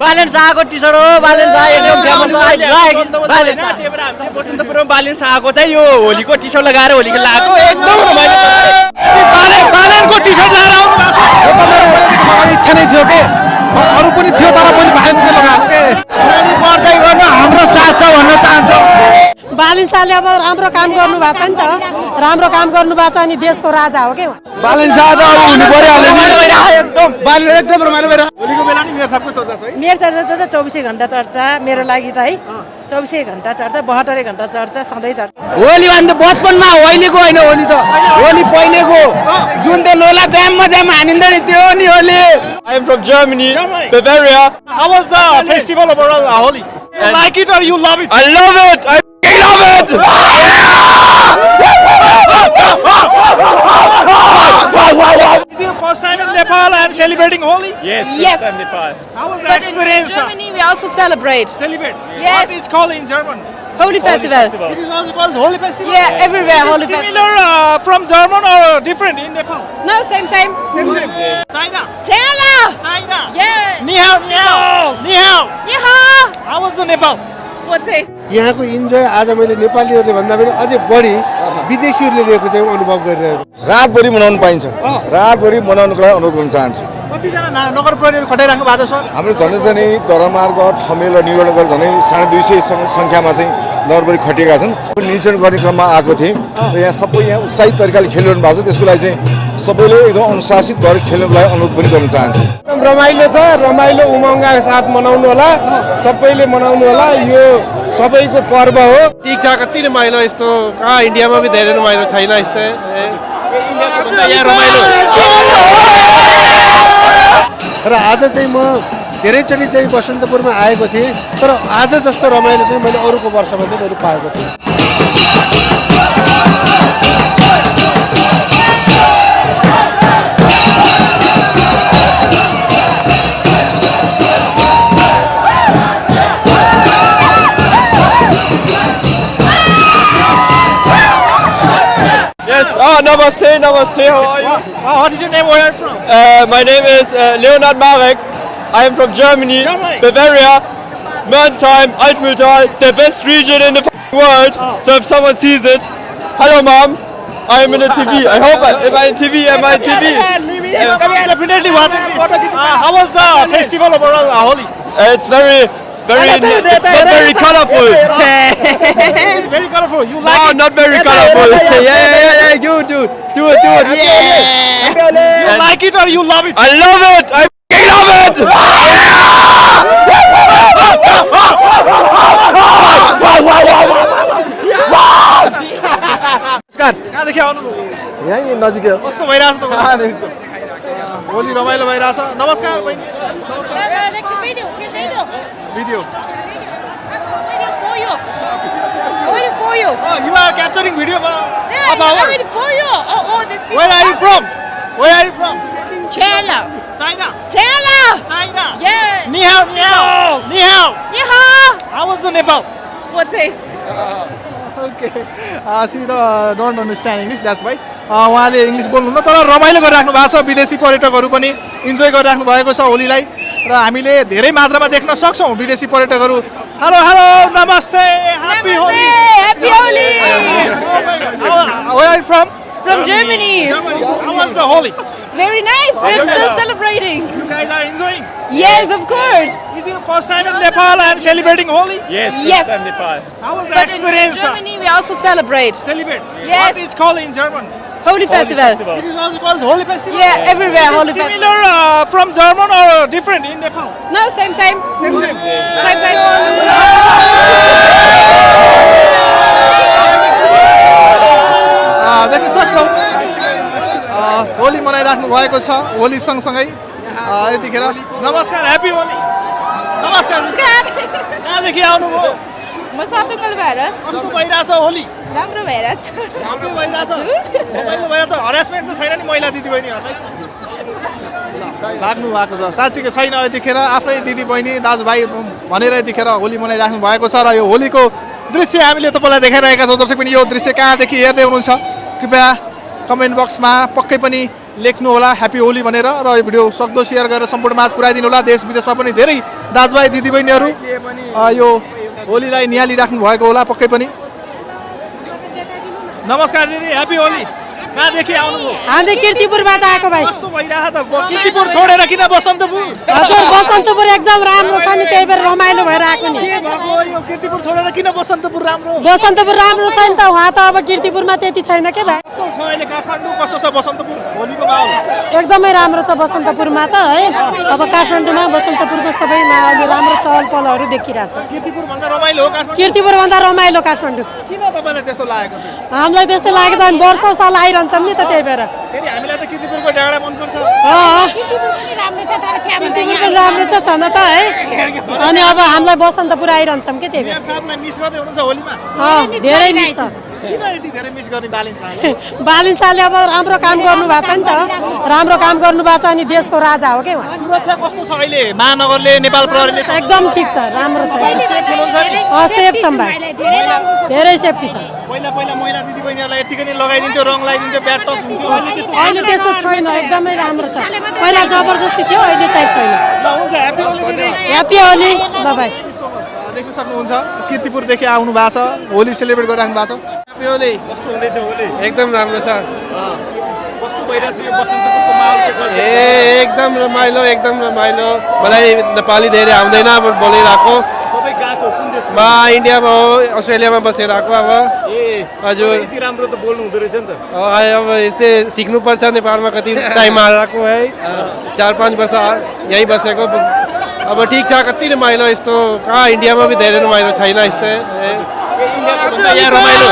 बालेन शाहको टी-शर्ट हो बालेन शाह एकदम फेमस बालेन शाह बसन्तपुरमा बालेन शाहको चाहिँ यो होलीको टी-शर्ट लगाएर होली खेल्नको एकदम रमाइलो बालेनको टी-शर्ट लगाएर आउनु भएको छ इच्छा नै थियो के अरु पनि थियो तर पनि बालेनको लगाएको के पर्दै गर्न हाम्रो साथ छ भन्न चाहन्छु बालेन शाहले अब राम्रो काम गर्नु भएको छ नि त राम्रो काम गर्नु भएको छ अनि देशको राजा हो के बालेन शाह त अब हुनु पर्यो एकदम बालेन एकदम रमाइलो भएर होलीको बेला नि मेरो सबको चर्चा छ है मेरो चर्चा त 24 घण्टा चर्चा मेरो लागि त है 24 घण्टा चर्चा 72 घण्टा चर्चा सधैँ चर्चा होली भन्दा बचपनमा होलीको होइन होली त होली पहिलेको जुन त्यो लोला जाम मजामा हानिन्छ नि त्यो नि Holi I am from Germany, Bavaria. How was the festival overall, Holi? You like it or you love it? I love it! I love it! Is it your first time in Nepal and celebrating Holi? Yes. Nepal. How was the experience? In Germany, we also celebrate. Celebrate? Yes. What is called in German? Holy Festival. It is also called Holi Festival? Yeah, everywhere Holy Festival. Similar from German or different in Nepal? No, same. Same. China? China! China? Yeah! Ni hao, ni hao, ni hao. Yeehaw! How was the Nepal? What's it? यहाँको enjoy आज मैले नेपालीहरूले भन्दा पनि अझै बढी विदेशीहरूले लिएको चाहिँ अनुभव गरिरहेको रातभरि मनाउन पाइन्छ रातभरि मनाउनको लागि अनुरोध गर्न चाहन्छु कतिजना नगर प्रहरीहरू खटाइराख्नु भएको छ सर हाम्रो झनै धरमार्ग ठमेल र निगडनगर झनै 250 सङ्ख्यामा चाहिँ नगरभरि खटिएका छन् निरीक्षण गर्ने क्रममा आएको थिएँ र यहाँ सबै यहाँ उत्साहित तरिकाले खेलिरहनु भएको छ त्यसको लागि चाहिँ सबैले एकदम अनुशासित भएर खेल्नको लागि अनुरोध पनि गर्न चाहन्छु एकदम रमाइलो छ रमाइलो उमङ्गका साथ मनाउनु होला सबैले मनाउनु होला यो सबैको पर्व हो ठिक छ कति रमाइलो यस्तो कहाँ इन्डियामा पनि धेरै रमाइलो छैन यस्तो यहाँ रमाइलो र आज चाहिँ म धेरैचोटि चाहिँ बसन्तपुरमा आएको थिएँ तर आज जस्तो रमाइलो चाहिँ मैले अरूको वर्षमा चाहिँ मैले पाएको थिएँ Yes, namaste, how are you? What is your name, where are you from? My name is Leonard Marek. I am from Germany, Bavaria, Mörnsheim, Altmühltal, the best region in the world. So if someone sees it, hello mom, I am in a TV. I hope am I in TV? Am I in TV? Definitely watching this. How was the festival overall, Holi? It's it's not very colorful. It's very colorful. You like it? No, not very colorful. Yeah, do it. Yeah. You like it or you love it? I love it. I love it. नमस्कार कहाँदेखि आउनुभयो यहीँ नजिकै हो कस्तो भइरहेछ त होली रमाइलो भइरहेछ नमस्कार बहिनी Video. For you. Oh, you are capturing video of our. For you. This video. Where are you from? Where are you from? China. China. China. China. Yeah. Ni hao, ni hao, ni hao. Yeehaw! How was the Nepal? What's it? Okay. She don't understand English. That's why. उहाँले English बोल्नुहुन्न तर रमाइलो गरिराख्नु भएको छ विदेशी पर्यटकहरू पनि enjoy गरिराख्नु भएको छ होलीलाई र हामीले धेरै मात्रामा देख्न सक्छौँ विदेशी पर्यटकहरू हेलो नमस्ते happy Holi Happy Holi! Where are you from? From Germany. How was the Holi? Very nice. We're still celebrating. You guys are enjoying? Yes, of course. Is it your first time in Nepal and celebrating Holi? Yes. Nepal. How was the In experience? Germany, we also celebrate. Celebrate? Yes. What is called in German? Holy Festival. It is also called Holi Festival? Yeah, everywhere Holy Festival. Similar from German or different in Nepal? No, same. Same. देख्न सक्छौँ होली मनाइराख्नु भएको छ होली सँगसँगै यतिखेर नमस्कार happy Holi नमस्कार कहाँदेखि आउनुभयो म सतुङ्गल भएर कस्तो भइरहेछ होली राम्रो भइरहेछ राम्रो भइरहेछ हरेसमेन्ट त छैन नि महिला दिदीबहिनीहरूलाई लाग्नु भएको छ साँच्चीको छैन यतिखेर आफ्नै दिदीबहिनी दाजुभाइ भनेर यतिखेर होली मनाइराख्नु भएको छ र यो होलीको दृश्य हामीले तपाईँलाई देखाइरहेका छौँ दर्शक पनि यो दृश्य कहाँदेखि हेर्दै हुनुहुन्छ कृपया कमेन्ट बक्समा पक्कै पनि लेख्नु होला ह्याप्पी होली भनेर र यो भिडियो सक्दो सेयर गरेर सम्पूर्ण माझ पुऱ्याइदिनु होला। देश विदेशमा पनि धेरै दाजुभाइ दिदीबहिनीहरू यो होलीलाई निहालिराख्नु भएको होला पक्कै पनि। नमस्कार दिदी, ह्याप्पी होली। कहाँदेखि आउनुभयो? हामी किर्तिपुरबाट आएको भाइ। कस्तो भइरहेछ त? किर्तिपुर छोडेर किन बसन्तपुर? हजुर बसन्तपुर एकदम राम्रो छ नि, त्यही भएर रमाइलो भएर आएको नि। के भएको यो किर्तिपुर छोडेर किन बसन्तपुर राम्रो? बसन्तपुर राम्रो छ नि त, उहाँ त अब किर्तिपुरमा त्यति छैन के भाइ। कस्तो छ अहिले काठमाडौँ, कस्तो छ बसन्तपुर होलीको माहौल? एकदमै राम्रो छ बसन्तपुरमा त है। अब काठमाडौँमा बसन्तपुरमा सबैमा अहिले राम्रो चहल पहलहरू देखिरहेछ। किर्तिपुर भन्दा रमाइलो हो काठमाडौँ? किर्तिपुर भन्दा रमाइलो काठमाडौँ। किन तपाईँलाई त्यस्तो लागेको थियो? हामीलाई त्यस्तै लागेको छ, हामी वर्षौँ साल आइरहन्छौँ नि त त्यही भएर। फेरि हामीलाई त किर्तिपुरको डाँडा मनपर्छ। किर्तिपुर पनि राम्रो छ छन त है। अनि अब हामीलाई बसन्तपुर आइरहन्छौँ कि त्यही भएर। मेयर साहबलाई मिस गर्दै हुनुहुन्छ होलीमा? धेरै मिस छ। किन यति धेरै मिस गर्ने बालिन साहब? बालिन शाहले अब राम्रो काम गर्नु भएको छ नि त, राम्रो काम गर्नु भएको छ अनि देशको राजा हो क्या उहाँ। सुरक्षा कस्तो छ अहिले? महानगरले, नेपाल प्रहरीले एकदम ठिक छ, राम्रो छ, सेफ हुनुहुन्छ नि? सेफ छौँ भाइ, धेरै सेफ्टी छ। पहिला पहिला महिला दिदीबहिनीहरूलाई यतिकै नै लगाइदिन्थ्यो, रङ लगाइदिन्थ्यो, ब्याड टच हुन्थ्यो। अहिले त्यस्तो अहिले त्यस्तो छैन, एकदमै राम्रो छ। पहिला जबरजस्ती थियो, अहिले चाहिँ छैन। ल हुन्छ, ह्याप्पी होली दिदी। ह्याप्पी होली, ल भाइ। देख्न सक्नुहुन्छ किर्तिपुरदेखि आउनु भएको छ, होली सेलिब्रेट गरिराख्नु भएको छ। ह्याप्पी होली। कस्तो हुँदैछ होली? एकदम राम्रो छ। कस्तो भइरहेछ यो बसन्तपुरको माहौल के छ? एकदम रमाइलो, एकदम रमाइलो। मलाई नेपाली धेरै आउँदैन अब बोलिरहेको। तपाईँ गएको कुन देशमा? म इन्डियामा हो, अस्ट्रेलियामा बसेर आएको अब। हजुर यति राम्रो त बोल्नु हुँदो रहेछ नि त। अब यस्तै सिक्नुपर्छ, नेपालमा कति टाइम आएको है, 4-5 वर्ष यहीँ बसेको। अब ठिक छ, कति रमाइलो यस्तो कहाँ इन्डियामा पनि धेरै रमाइलो छैन यस्तै। इन्डियाको भन्दा यहाँ रमाइलो